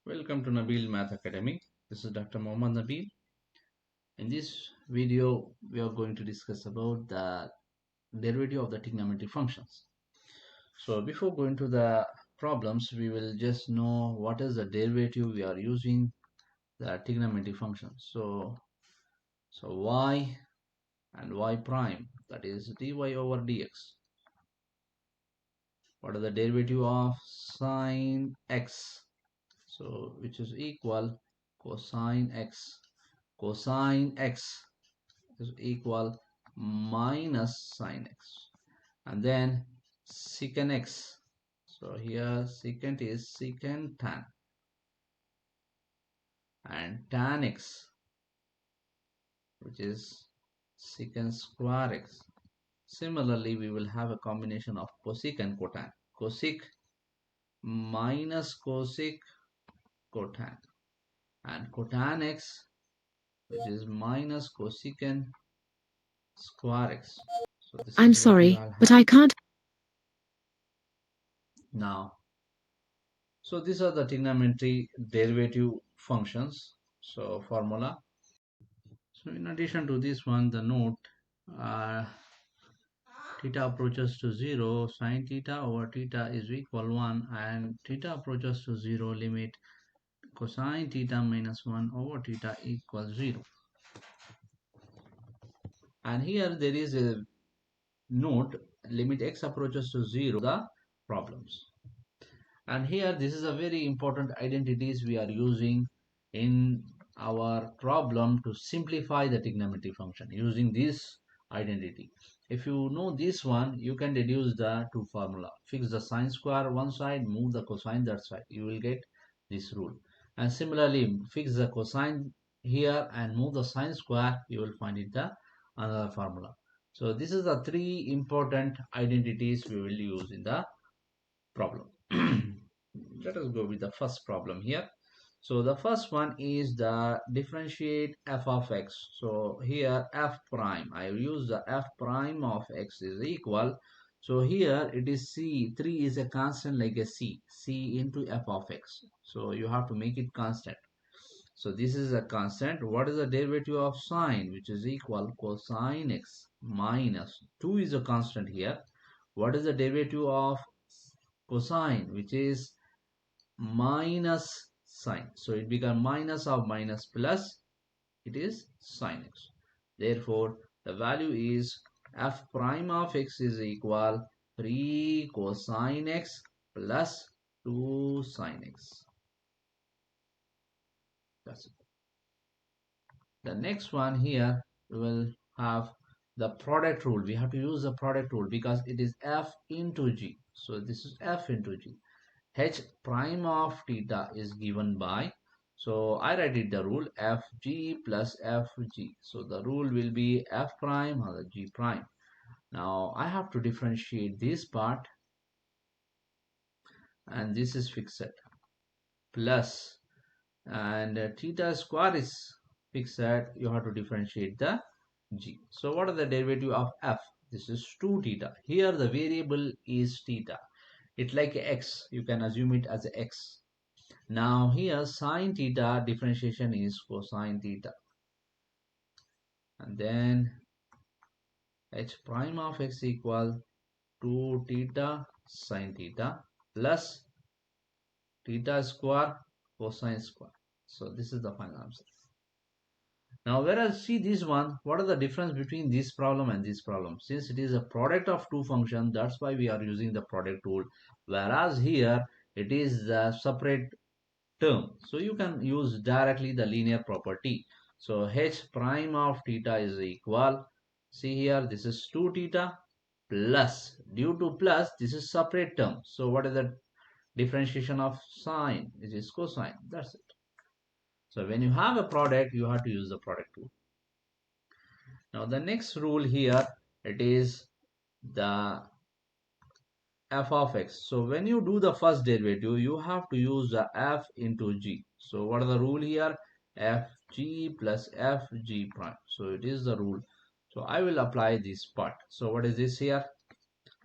Welcome to Nabeel Math Academy. This is Dr. Mohammed Nabeel. In this video, we are going to discuss about the derivative of the trigonometric functions. So before going to the problems, we will just know what is the derivative we are using the trigonometric functions. So y and y prime, that is dy over dx. What is the derivative of sine x? So which is equal cosine x. Cosine x is equal minus sine x, and then secant x. So here secant is secant tan, and tan x, which is secant square x. Similarly, we will have a combination of cosec and cotan. Cosec minus cosec cotan, and cotan x, which is minus cosecant square x. So this I'm is what we sorry, all but have I can't. now. So these are the trigonometry derivative functions. So formula. So in addition to this one, the note uh, theta approaches to 0, sine theta over theta is equal 1, and theta approaches to 0, limit cosine theta minus 1 over theta equals 0. And here there is a note, limit x approaches to 0, the problems. And here this is a very important identities we are using in our problem to simplify the trigonometry function using this identity. If you know this one, you can deduce the two formula. Fix the sine square one side, move the cosine that side, you will get this rule. And similarly, fix the cosine here and move the sine square, you will find it the another formula. So this is the three important identities we will use in the problem. Let us go with the first problem here. So the first one is the differentiate f of x. So here f prime, I use the f prime of x is equal. So here it is c, 3 is a constant like a c into f of x. So you have to make it constant. So this is a constant. What is the derivative of sine, which is equal cosine x minus 2 is a constant here. What is the derivative of cosine, which is minus sine? So it becomes minus of minus plus, it is sine x. Therefore, the value is f prime of x is equal 3 cosine x plus 2 sine x. That's it. The next one here, we will have the product rule. We have to use the product rule because it is f into g. So this is f into g. H prime of theta is given by, so I write it the rule fg plus fg. So the rule will be f prime or the g prime. Now I have to differentiate this part, and this is fixed, plus, and theta square is fixed, you have to differentiate the g. So what are the derivative of f? This is 2 theta. Here the variable is theta. It like x, you can assume it as x. Now here sine theta differentiation is cosine theta, and then h prime of x equal 2 theta sine theta plus theta square cosine square. So this is the final answer. Now whereas see this one, what are the difference between this problem and this problem? Since it is a product of two functions, that's why we are using the product rule. Whereas here it is the separate term, so you can use directly the linear property. So h prime of theta is equal, see here this is 2 theta plus, due to plus this is separate term, so what is the differentiation of sine? It is cosine, that's it. So when you have a product, you have to use the product rule. Now the next rule here, it is the f of x. So when you do the first derivative, you have to use the f into g. So what is the rule here? Fg plus fg prime. So it is the rule. So I will apply this part. So what is this here?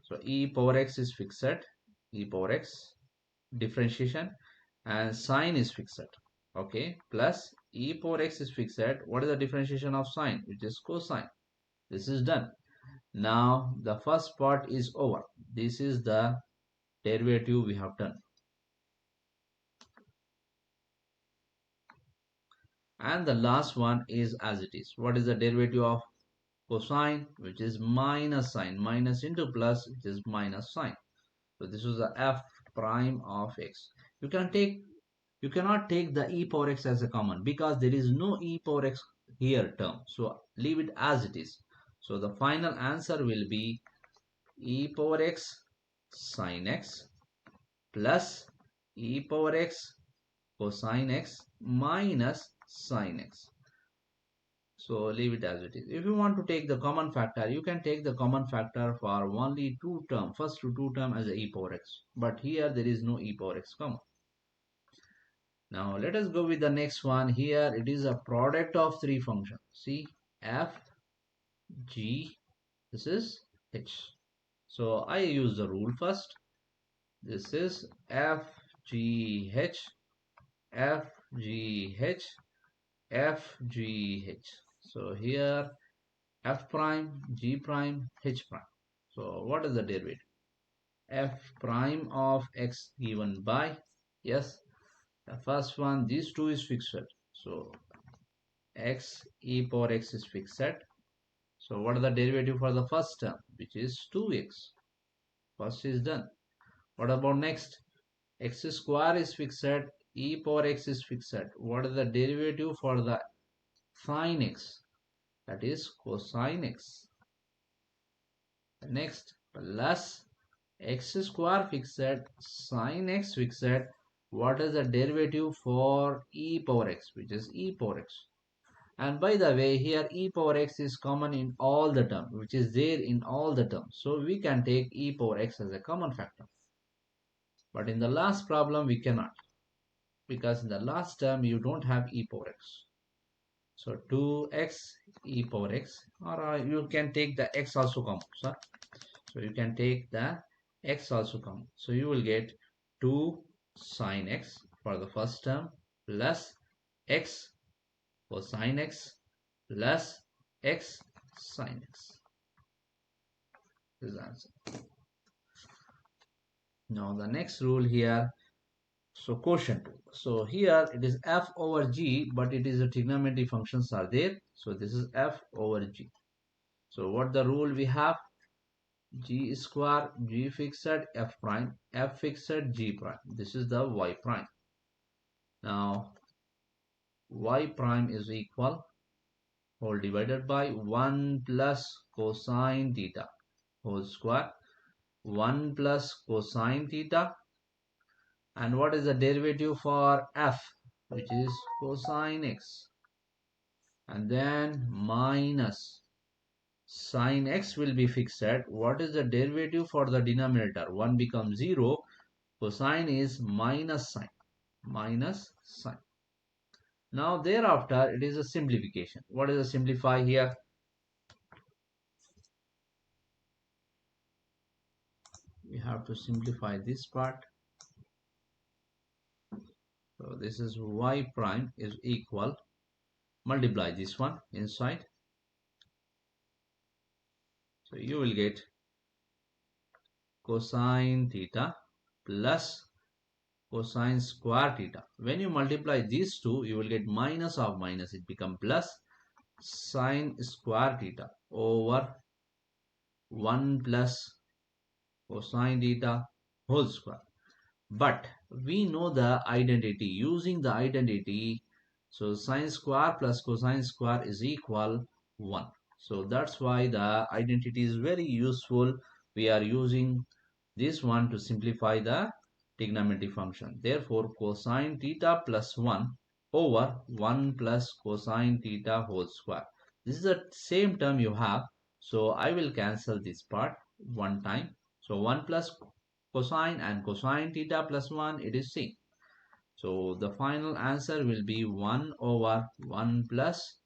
So e power x is fixed, e power x differentiation, and sine is fixed. Okay, plus e power x is fixed. What is the differentiation of sine? Which is cosine. This is done. Now the first part is over. This is the derivative we have done. And the last one is as it is. What is the derivative of cosine? Which is minus sine. Minus into plus, which is minus sine. So this is the f prime of x. You can take you cannot take the e power x as a common because there is no e power x here term. So leave it as it is. So the final answer will be e power x sine x plus e power x cosine x minus sine x. So leave it as it is. If you want to take the common factor, you can take the common factor for only two term, first two term as a e power x. But here there is no e power x common. Now let us go with the next one. Here it is a product of three functions. See, f, g, this is h. So I use the rule first. This is f, g, h, f, g, h, f, g, h. So here f prime, g prime, h prime. So what is the derivative? F prime of x given by, yes, the first one, these two is fixed. So x e power x is fixed. So what is the derivative for the first term, which is 2x? First is done. What about next? X square is fixed, e power x is fixed. What is the derivative for the sine x? That is cosine x. Next, plus x square fixed, sine x fixed. What is the derivative for e power x, which is e power x? And by the way, here e power x is common in all the terms, which is there in all the terms. So we can take e power x as a common factor. But in the last problem, we cannot. Because in the last term, you don't have e power x. So 2x e power x, or you can take the x also common. So you can take the x also common. So you will get 2 sine x for the first term plus x cosine x plus x sine x. This is the answer. Now the next rule here, so quotient. So here it is f over g, but it is the trigonometry functions are there. So this is f over g. So what the rule we have? G square, g fixed, f prime, f fixed, g prime. This is the y prime. Now y prime is equal whole divided by 1 plus cosine theta whole square, 1 plus cosine theta, and what is the derivative for f, which is cosine x, and then minus sine x will be fixed. What is the derivative for the denominator? 1 becomes 0, cosine is minus sine. Now thereafter it is a simplification. What is a simplify here? We have to simplify this part. So this is y prime is equal, multiply this one inside. So you will get cosine theta plus cosine square theta. When you multiply these two, you will get minus of minus. It becomes plus sine square theta over 1 plus cosine theta whole square. But we know the identity. Using the identity, so sine square plus cosine square is equal 1. So that's why the identity is very useful. We are using this one to simplify the trigonometry function. Therefore, cosine theta plus 1 over 1 plus cosine theta whole square. This is the same term you have. So I will cancel this part one time. So 1 plus cosine and cosine theta plus 1, it is same. So the final answer will be 1 over 1 plus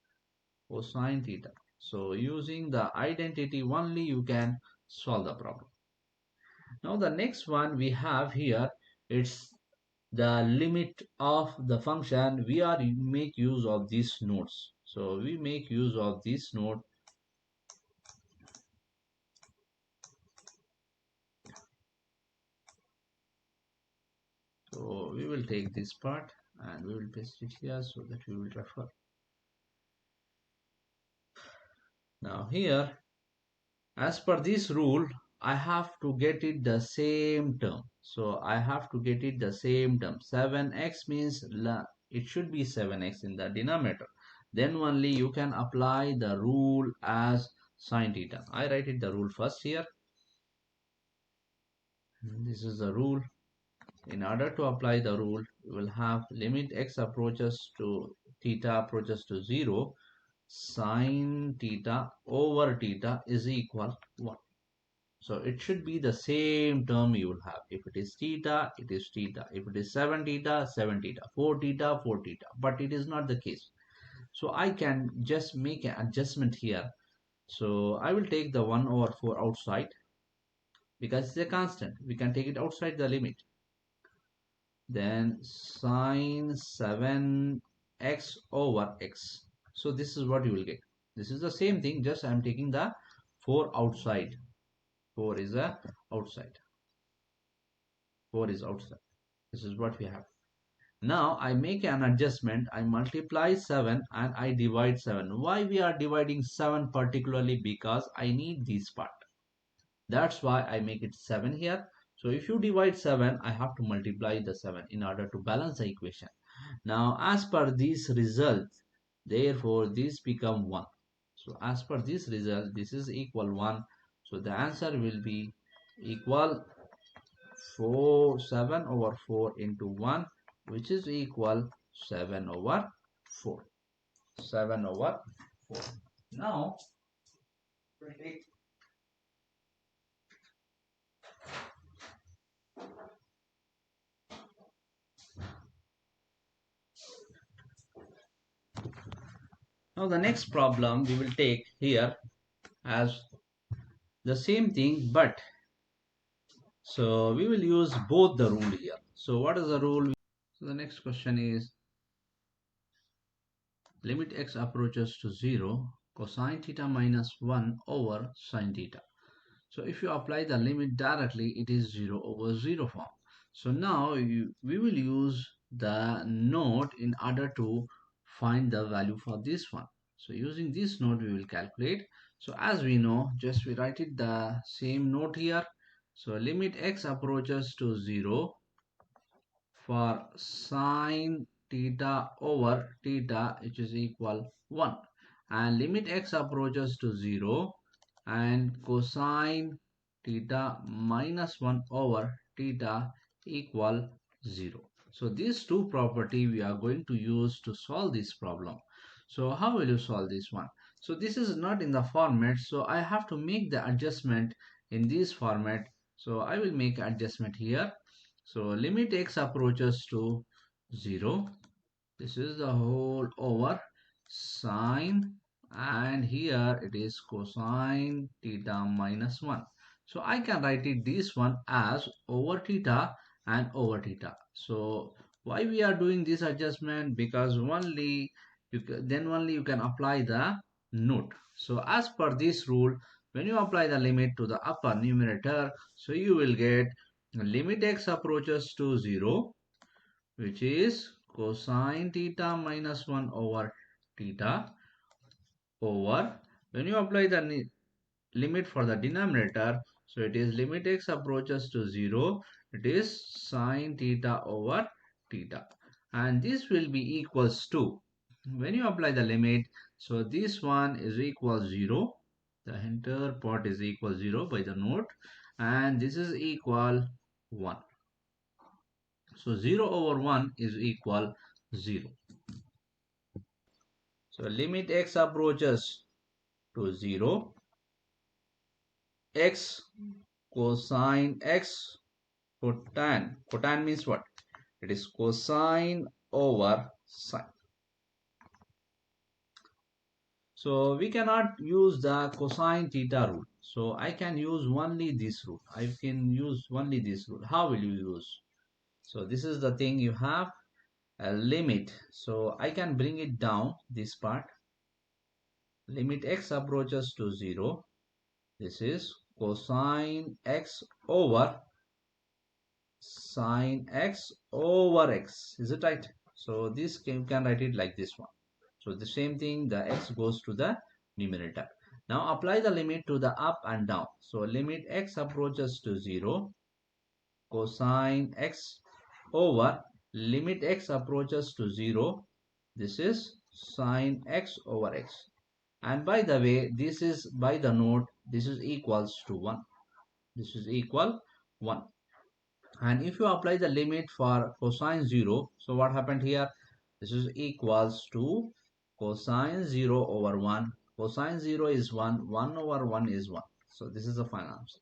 cosine theta. So using the identity only you can solve the problem. Now the next one we have here, it's the limit of the function, we are make use of these nodes. So we make use of this node. So we will take this part and we will paste it here so that we will refer. Now here, as per this rule, I have to get it the same term. So I have to get it the same term. 7x means it should be 7x in the denominator. Then only you can apply the rule as sine theta. I write it the rule first here. This is the rule. In order to apply the rule, you will have limit x approaches to theta approaches to 0, sine theta over theta is equal 1. So it should be the same term you will have. If it is theta, it is theta. If it is 7 theta, 7 theta. 4 theta, 4 theta. But it is not the case. So I can just make an adjustment here. So I will take the 1 over 4 outside because it's a constant. We can take it outside the limit. Then sine 7x over x. So this is what you will get. This is the same thing, just I am taking the 4 outside. 4 is the outside. 4 is outside. This is what we have. Now I make an adjustment. I multiply 7 and I divide 7. Why we are dividing 7 particularly? Because I need this part. That's why I make it 7 here. So if you divide 7, I have to multiply the 7 in order to balance the equation. Now as per this result, therefore this become 1. So as per this result, this is equal 1. So the answer will be equal 7 over 4 into 1, which is equal 7 over 4. 7 over 4. Now, the next problem we will take here as the same thing, but so we will use both the rule here. So what is the rule? So the next question is limit x approaches to 0, cosine theta minus 1 over sine theta. So if you apply the limit directly, it is 0 over 0 form. So now we will use the node in order to find the value for this one. So using this node, we will calculate. So as we know, just we write it the same node here. So limit x approaches to 0 for sine theta over theta, which is equal 1, and limit x approaches to 0 and cosine theta minus 1 over theta equal 0. So these two property we are going to use to solve this problem. So how will you solve this one? So this is not in the format, so I have to make the adjustment in this format. So I will make adjustment here. So limit x approaches to 0. This is the whole over sine, and here it is cosine theta minus 1. So I can write it this one as over theta and over theta. So why we are doing this adjustment? Because only then only you can apply the node. So as per this rule, when you apply the limit to the upper numerator, so you will get limit x approaches to 0, which is cosine theta minus 1 over theta, over, when you apply the limit for the denominator, so it is limit x approaches to 0, it is sine theta over theta, and this will be equals to, when you apply the limit, so this one is equal 0, the entire part is equal 0 by the node, and this is equal 1. So 0 over 1 is equal 0. So limit x approaches to 0, x cosine x cotan. Cotan means what? It is cosine over sine. So we cannot use the cosine theta rule. So I can use only this rule. I can use only this rule. How will you use? So this is the thing, you have a limit. So I can bring it down, this part. Limit x approaches to 0. This is cosine x over sine x over x. Is it right? So this you can write it like this one. So the same thing, the x goes to the numerator. Now apply the limit to the up and down. So limit x approaches to 0, cosine x over limit x approaches to 0. This is sine x over x. And by the way, this is by the note, this is equals to 1. This is equal 1. And if you apply the limit for cosine 0, so what happened here? This is equals to cosine 0 over 1. Cosine 0 is 1. 1 over 1 is 1. So this is the final answer.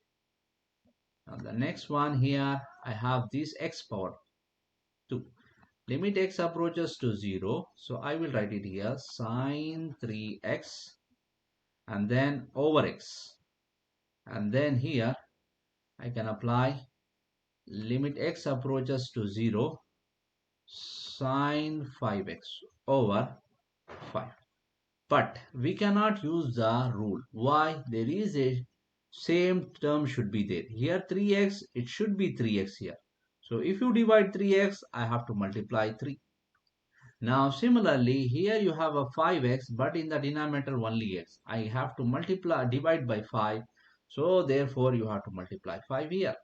Now the next one here, I have this x power 2. Limit x approaches to 0. So I will write it here, sine 3x and then over x. And then here I can apply limit x approaches to 0, sine 5x over 5. But we cannot use the rule. Why? There is a same term should be there. Here 3x, it should be 3x here. So if you divide 3x, I have to multiply 3. Now similarly, here you have a 5x, but in the denominator only x. I have to divide by 5. So therefore you have to multiply 5 here.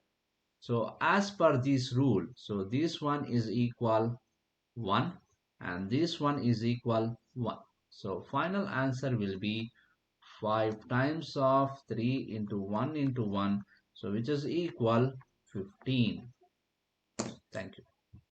So as per this rule, so this one is equal 1 and this one is equal 1. So final answer will be 5 times of 3 into 1 into 1. So which is equal 15. Thank you.